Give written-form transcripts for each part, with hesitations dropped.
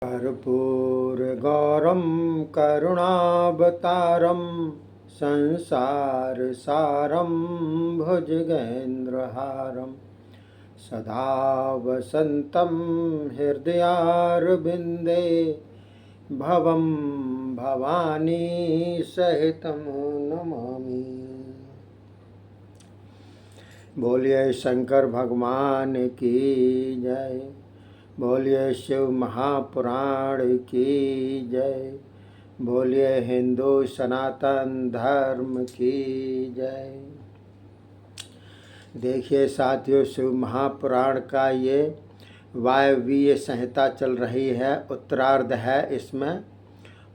कर्पूरगौरं करुणावतारं संसारसारं भुजगेन्द्रहारं सदा वसन्तं हृदयारविन्दे भवं भवानी सहितं नमामि। बोलिए शंकर भगवान की जय। बोलिए शिव महापुराण की जय। बोलिए हिंदू सनातन धर्म की जय। देखिए साथियों, शिव महापुराण का ये वायवीय संहिता चल रही है, उत्तरार्ध है इसमें,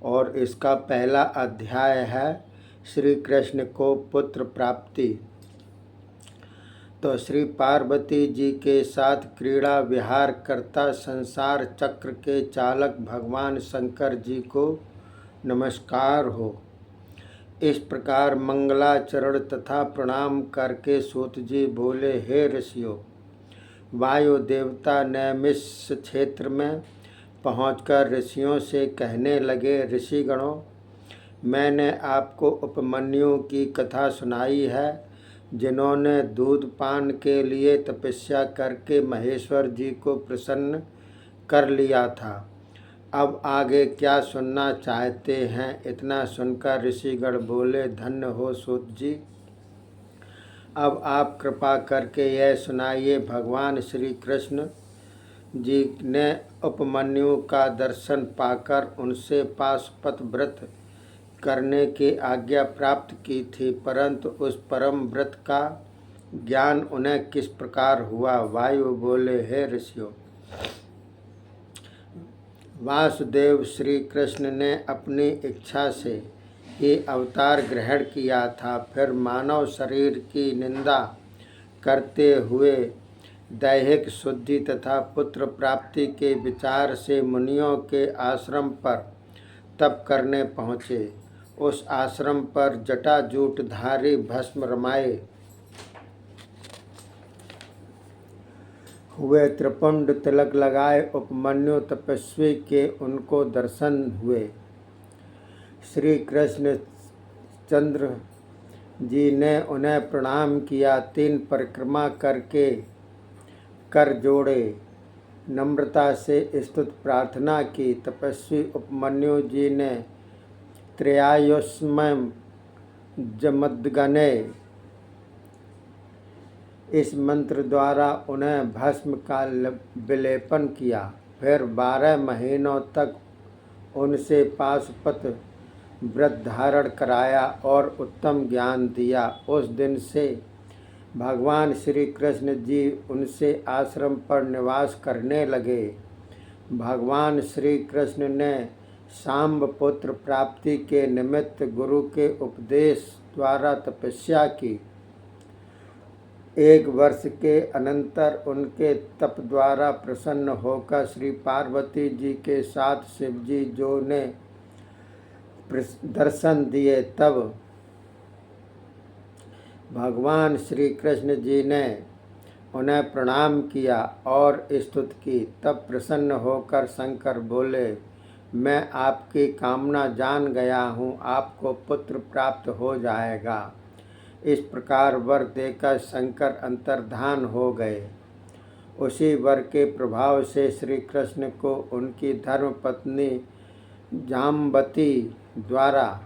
और इसका पहला अध्याय है श्री कृष्ण को पुत्र प्राप्ति। तो श्री पार्वती जी के साथ क्रीड़ा विहार करता संसार चक्र के चालक भगवान शंकर जी को नमस्कार हो। इस प्रकार मंगलाचरण तथा प्रणाम करके सूत जी बोले, हे ऋषियों, वायु देवता नैमिष क्षेत्र में पहुंचकर ऋषियों से कहने लगे, ऋषिगणों, मैंने आपको उपमन्यु की कथा सुनाई है, जिन्होंने दूध पान के लिए तपस्या करके महेश्वर जी को प्रसन्न कर लिया था। अब आगे क्या सुनना चाहते हैं? इतना सुनकर ऋषिगण बोले, धन्य हो सूत जी, अब आप कृपा करके यह सुनाइए। भगवान श्री कृष्ण जी ने उपमन्यु का दर्शन पाकर उनसे पाशुपत व्रत करने की आज्ञा प्राप्त की थी, परंतु उस परम व्रत का ज्ञान उन्हें किस प्रकार हुआ? वायु बोले, हे ऋषियों, वासुदेव श्री कृष्ण ने अपनी इच्छा से ही अवतार ग्रहण किया था। फिर मानव शरीर की निंदा करते हुए दैहिक शुद्धि तथा पुत्र प्राप्ति के विचार से मुनियों के आश्रम पर तप करने पहुँचे। उस आश्रम पर जटाजूटधारी भस्म रमाए हुए त्रिपुंड तिलक लगाए उपमन्यु तपस्वी के उनको दर्शन हुए। श्री कृष्ण चंद्र जी ने उन्हें प्रणाम किया, 3 परिक्रमा करके कर जोड़े, नम्रता से स्तुति प्रार्थना की। तपस्वी उपमन्यु जी ने त्रयायुष्मय जमदग्ने इस मंत्र द्वारा उन्हें भस्म का विलेपन किया। फिर 12 महीनों तक उनसे पाशुपत व्रत धारण कराया और उत्तम ज्ञान दिया। उस दिन से भगवान श्री कृष्ण जी उनसे आश्रम पर निवास करने लगे। भगवान श्री कृष्ण ने सांब पुत्र प्राप्ति के निमित्त गुरु के उपदेश द्वारा तपस्या की। 1 वर्ष के अनंतर उनके तप द्वारा प्रसन्न होकर श्री पार्वती जी के साथ शिवजी जो ने दर्शन दिए, तब भगवान श्री कृष्ण जी ने उन्हें प्रणाम किया और स्तुति की। तब प्रसन्न होकर शंकर बोले, मैं आपकी कामना जान गया हूँ, आपको पुत्र प्राप्त हो जाएगा। इस प्रकार वर देकर शंकर अंतर्धान हो गए। उसी वर के प्रभाव से श्री कृष्ण को उनकी धर्मपत्नी जाम्बती द्वारा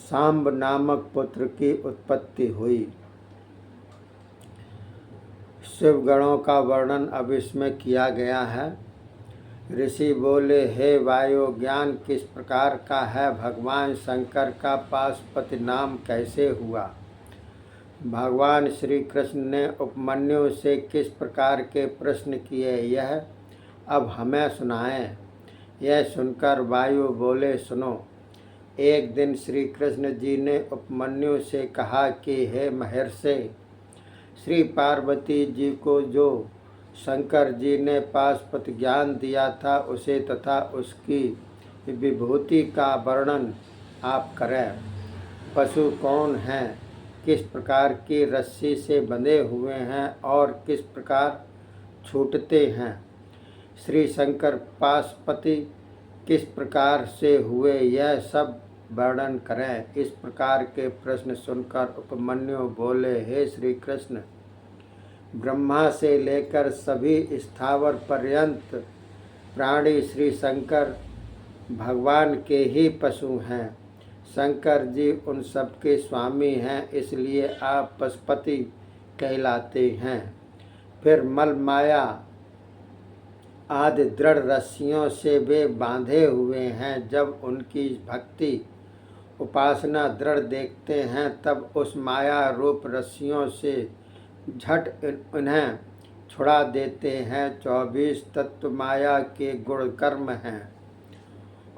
सांब नामक पुत्र की उत्पत्ति हुई। शिवगणों का वर्णन अब इसमें किया गया है। ऋषि बोले, हे वायु, ज्ञान किस प्रकार का है? भगवान शंकर का पाशुपति नाम कैसे हुआ? भगवान श्री कृष्ण ने उपमन्यु से किस प्रकार के प्रश्न किए, यह अब हमें सुनाएं। यह सुनकर वायु बोले, सुनो। एक दिन श्री कृष्ण जी ने उपमन्यु से कहा कि हे महर्षि, श्री पार्वती जी को जो शंकर जी ने पाशुपत ज्ञान दिया था, उसे तथा उसकी विभूति का वर्णन आप करें। पशु कौन हैं, किस प्रकार की रस्सी से बंधे हुए हैं और किस प्रकार छूटते हैं? श्री शंकर पाशुपति किस प्रकार से हुए यह सब वर्णन करें। इस प्रकार के प्रश्न सुनकर उपमन्यु बोले, हे श्री कृष्ण, ब्रह्मा से लेकर सभी स्थावर पर्यंत प्राणी श्री शंकर भगवान के ही पशु हैं। शंकर जी उन सबके स्वामी हैं, इसलिए आप पशुपति कहलाते हैं। फिर मल माया आदि दृढ़ रस्सियों से वे बांधे हुए हैं। जब उनकी भक्ति उपासना दृढ़ देखते हैं, तब उस माया रूप रस्सियों से झट उन्हें छुड़ा देते हैं। 24 तत्व माया के गुण कर्म हैं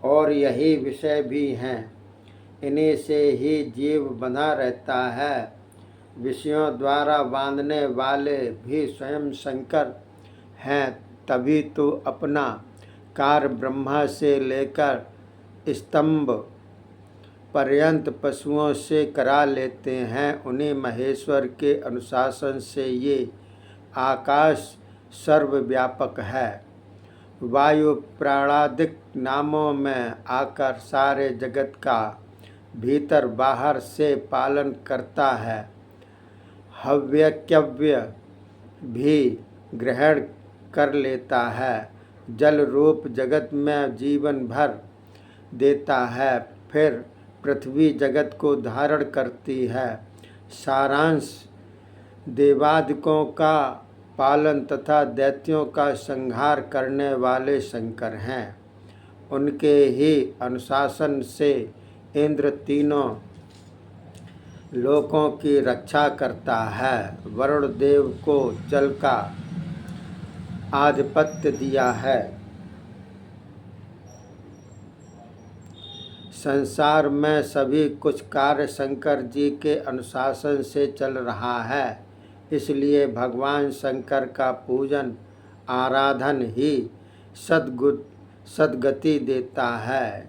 और यही विषय भी हैं। इन्हीं से ही जीव बंधा रहता है। विषयों द्वारा बांधने वाले भी स्वयं शंकर हैं, तभी तो अपना कार्य ब्रह्मा से लेकर स्तंभ पर्यंत पशुओं से करा लेते हैं। उन्हीं महेश्वर के अनुशासन से ये आकाश सर्वव्यापक है। वायु प्राणादिक नामों में आकर सारे जगत का भीतर बाहर से पालन करता है। हव्यक्यव्य भी ग्रहण कर लेता है। जल रूप जगत में जीवन भर देता है। फिर पृथ्वी जगत को धारण करती है। सारांश देवादिकों का पालन तथा दैत्यों का संहार करने वाले शंकर हैं। उनके ही अनुशासन से इंद्र तीनों लोकों की रक्षा करता है। वरुण देव को जल का आधिपत्य दिया है। संसार में सभी कुछ कार्य शंकर जी के अनुशासन से चल रहा है। इसलिए भगवान शंकर का पूजन आराधन ही सद्गति देता है।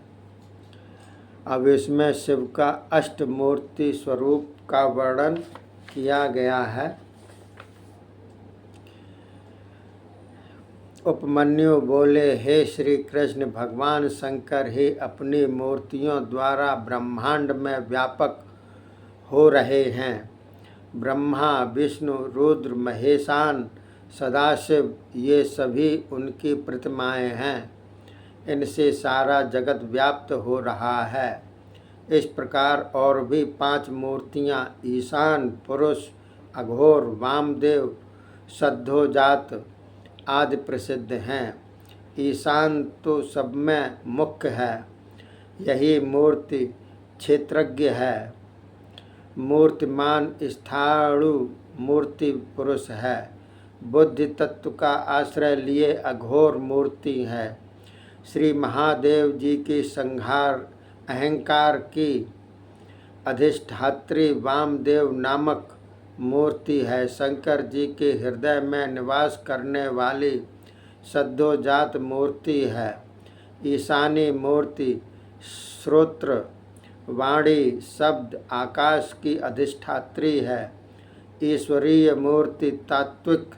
अब इसमें शिव का अष्टमूर्ति स्वरूप का वर्णन किया गया है। उपमन्यु बोले, हे श्री कृष्ण, भगवान शंकर ही अपनी मूर्तियों द्वारा ब्रह्मांड में व्यापक हो रहे हैं। ब्रह्मा, विष्णु, रुद्र, महेशान, सदाशिव ये सभी उनकी प्रतिमाएं हैं। इनसे सारा जगत व्याप्त हो रहा है। इस प्रकार और भी 5 मूर्तियां ईशान, पुरुष, अघोर, वामदेव, सद्धोजात आदि प्रसिद्ध हैं। ईशान तो सब में मुख्य है। यही मूर्ति क्षेत्रज्ञ है। मूर्तिमान स्थाणु मूर्ति पुरुष है। बुद्धि तत्व का आश्रय लिए अघोर मूर्ति है। श्री महादेव जी की संहार अहंकार की अधिष्ठात्री वामदेव नामक मूर्ति है। शंकर जी के हृदय में निवास करने वाली सद्धोजात मूर्ति है। ईशानी मूर्ति श्रोत्र, वाणी, शब्द, आकाश की अधिष्ठात्री है। ईश्वरीय मूर्ति तात्विक,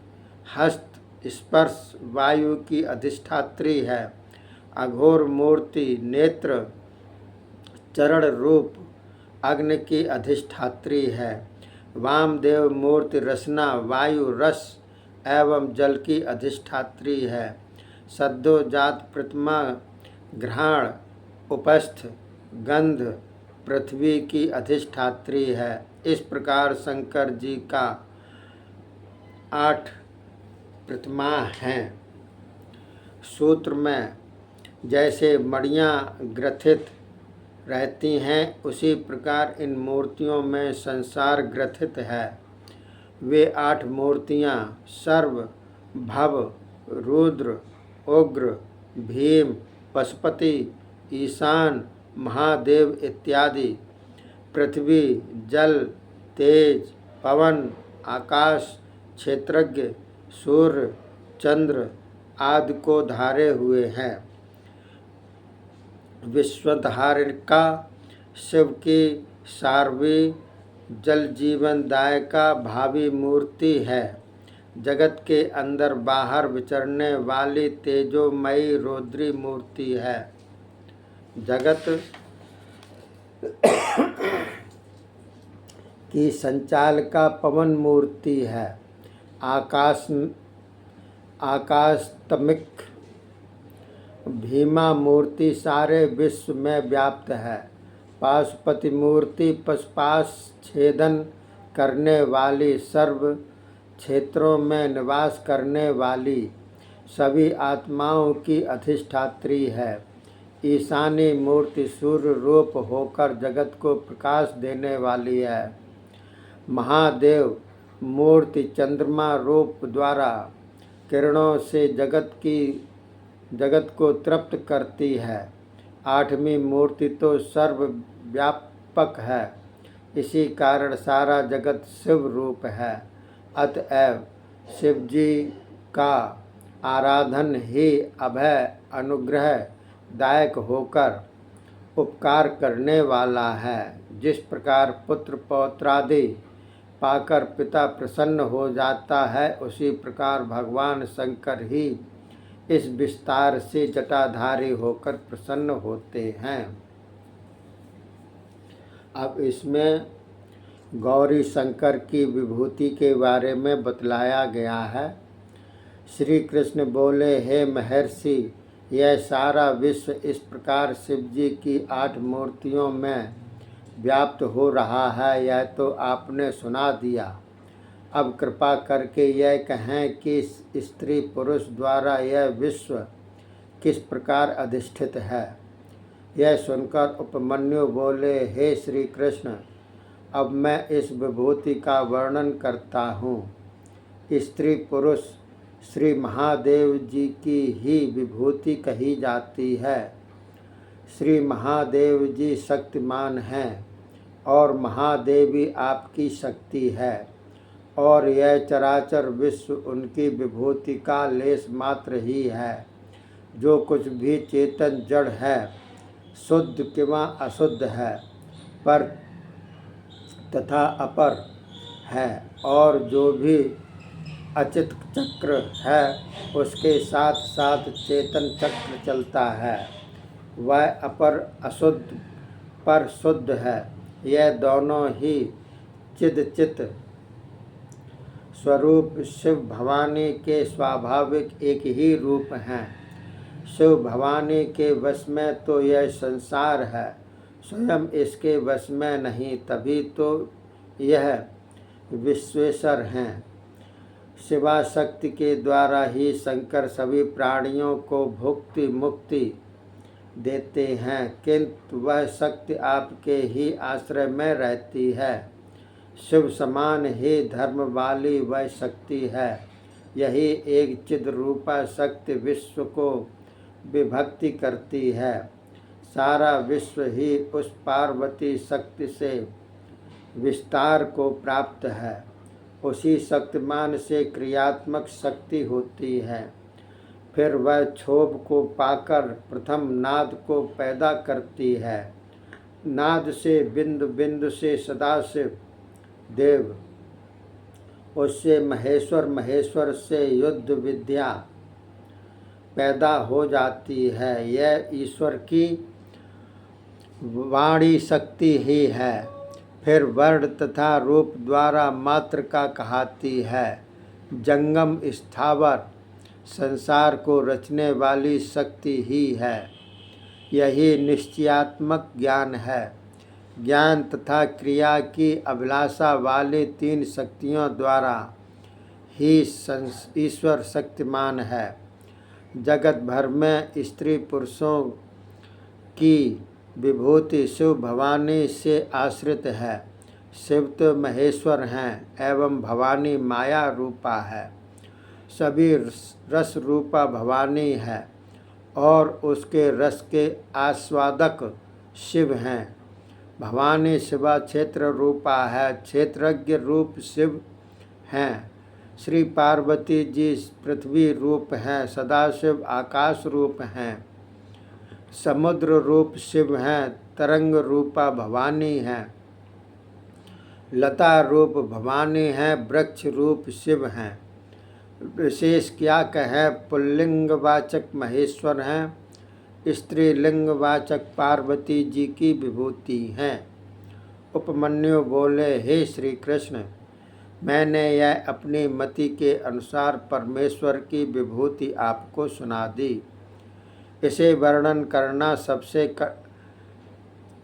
हस्त, स्पर्श, वायु की अधिष्ठात्री है। अघोर मूर्ति नेत्र, चरण रूप, अग्नि की अधिष्ठात्री है। वामदेव मूर्ति रसना, वायु, रस एवं जल की अधिष्ठात्री है। सद्धोजात प्रतिमा घ्राण, उपस्थ, गंध, पृथ्वी की अधिष्ठात्री है। इस प्रकार शंकर जी का 8 प्रतिमा हैं। सूत्र में जैसे मणियाँ ग्रथित रहती हैं, उसी प्रकार इन मूर्तियों में संसार ग्रथित है। वे 8 मूर्तियाँ सर्व, भव, रुद्र, उग्र, भीम, पशुपति, ईशान, महादेव इत्यादि पृथ्वी, जल, तेज, पवन, आकाश, क्षेत्रज्ञ, सूर्य, चंद्र आदि को धारे हुए हैं। विश्वधारिका शिव की सार्वी जल जीवन दायका भावी मूर्ति है। जगत के अंदर बाहर विचरने वाली तेजोमयी रौद्री मूर्ति है। जगत की संचालिका पवन मूर्ति है। आकाशतमिक भीमा मूर्ति सारे विश्व में व्याप्त है। पाशुपति मूर्ति पशुपाश छेदन करने वाली, सर्व क्षेत्रों में निवास करने वाली, सभी आत्माओं की अधिष्ठात्री है। ईशानी मूर्ति सूर्य रूप होकर जगत को प्रकाश देने वाली है। महादेव मूर्ति चंद्रमा रूप द्वारा किरणों से जगत को तृप्त करती है। आठवीं मूर्ति तो सर्वव्यापक है, इसी कारण सारा जगत शिव रूप है। अतएव शिव जी का आराधन ही अभय अनुग्रह दायक होकर उपकार करने वाला है। जिस प्रकार पुत्र पौत्रादि पाकर पिता प्रसन्न हो जाता है, उसी प्रकार भगवान शंकर ही इस विस्तार से जटाधारी होकर प्रसन्न होते हैं। अब इसमें गौरी शंकर की विभूति के बारे में बतलाया गया है। श्री कृष्ण बोले, हे महर्षि, यह सारा विश्व इस प्रकार शिव जी की 8 मूर्तियों में व्याप्त हो रहा है, यह तो आपने सुना दिया। अब कृपा करके यह कहें कि स्त्री पुरुष द्वारा यह विश्व किस प्रकार अधिष्ठित है। यह सुनकर उपमन्यु बोले, हे श्री कृष्ण, अब मैं इस विभूति का वर्णन करता हूँ। स्त्री पुरुष श्री महादेव जी की ही विभूति कही जाती है। श्री महादेव जी शक्तिमान हैं और महादेवी आपकी शक्ति है, और यह चराचर विश्व उनकी विभूति का लेश मात्र ही है। जो कुछ भी चेतन जड़ है, शुद्ध किंवा अशुद्ध है, पर तथा अपर है, और जो भी अचित चक्र है, उसके साथ साथ चेतन चक्र चलता है, वह अपर अशुद्ध पर शुद्ध है। यह दोनों ही चिद स्वरूप शिव भवानी के स्वाभाविक एक ही रूप हैं। शिव भवानी के वश में तो यह संसार है, स्वयं इसके वश में नहीं, तभी तो यह विश्वेश्वर हैं। शिवाशक्ति के द्वारा ही शंकर सभी प्राणियों को भुक्ति मुक्ति देते हैं, किंतु वह शक्ति आपके ही आश्रय में रहती है। शिव समान ही धर्म वाली वह शक्ति है। यही एक चिद रूपा शक्ति विश्व को विभक्ति करती है। सारा विश्व ही उस पार्वती शक्ति से विस्तार को प्राप्त है। उसी शक्तिमान से क्रियात्मक शक्ति होती है। फिर वह क्षोभ को पाकर प्रथम नाद को पैदा करती है। नाद से बिंदु बिंदु से सदाशिव देव, उससे महेश्वर, महेश्वर से युद्ध विद्या पैदा हो जाती है। यह ईश्वर की वाणी शक्ति ही है। फिर वर्ण तथा रूप द्वारा मात्र का कहती है। जंगम स्थावर संसार को रचने वाली शक्ति ही है। यही निश्चयात्मक ज्ञान है। ज्ञान तथा क्रिया की अभिलाषा वाली 3 शक्तियों द्वारा ही ईश्वर शक्तिमान है। जगत भर में स्त्री पुरुषों की विभूति शिव भवानी से आश्रित है। शिव तो महेश्वर हैं एवं भवानी माया रूपा है। सभी रस रूपा भवानी है और उसके रस के आस्वादक शिव हैं। भवानी शिवा क्षेत्र रूपा है, क्षेत्रज्ञ रूप शिव हैं। श्री पार्वती जी पृथ्वी रूप हैं, सदाशिव आकाश रूप हैं। समुद्र रूप शिव हैं, तरंग रूपा भवानी हैं। लता रूप भवानी हैं, वृक्ष रूप शिव हैं। विशेष क्या कहें, पुल्लिंगवाचक महेश्वर हैं, स्त्रीलिंगवाचक पार्वती जी की विभूति हैं। उपमन्यु बोले, हे श्री कृष्ण, मैंने यह अपनी मति के अनुसार परमेश्वर की विभूति आपको सुना दी। इसे वर्णन करना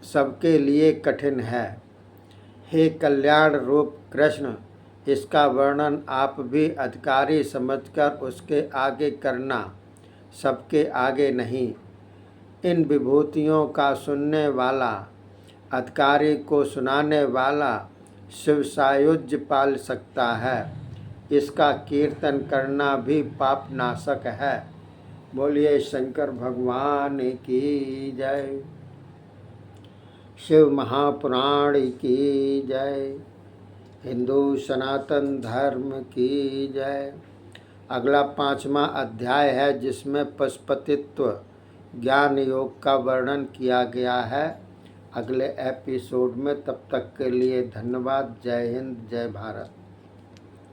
सबके लिए कठिन है। हे कल्याण रूप कृष्ण, इसका वर्णन आप भी अधिकारी समझकर उसके आगे करना, सबके आगे नहीं। इन विभूतियों का सुनने वाला, अधिकारी को सुनाने वाला शिव सायुज्य पाल सकता है। इसका कीर्तन करना भी पाप नाशक है। बोलिए शंकर भगवान की जय। शिव महापुराण की जय। हिंदू सनातन धर्म की जय। अगला 5वां अध्याय है, जिसमें पशुपतित्व ज्ञान योग का वर्णन किया गया है। अगले एपिसोड में, तब तक के लिए धन्यवाद। जय हिंद, जय भारत।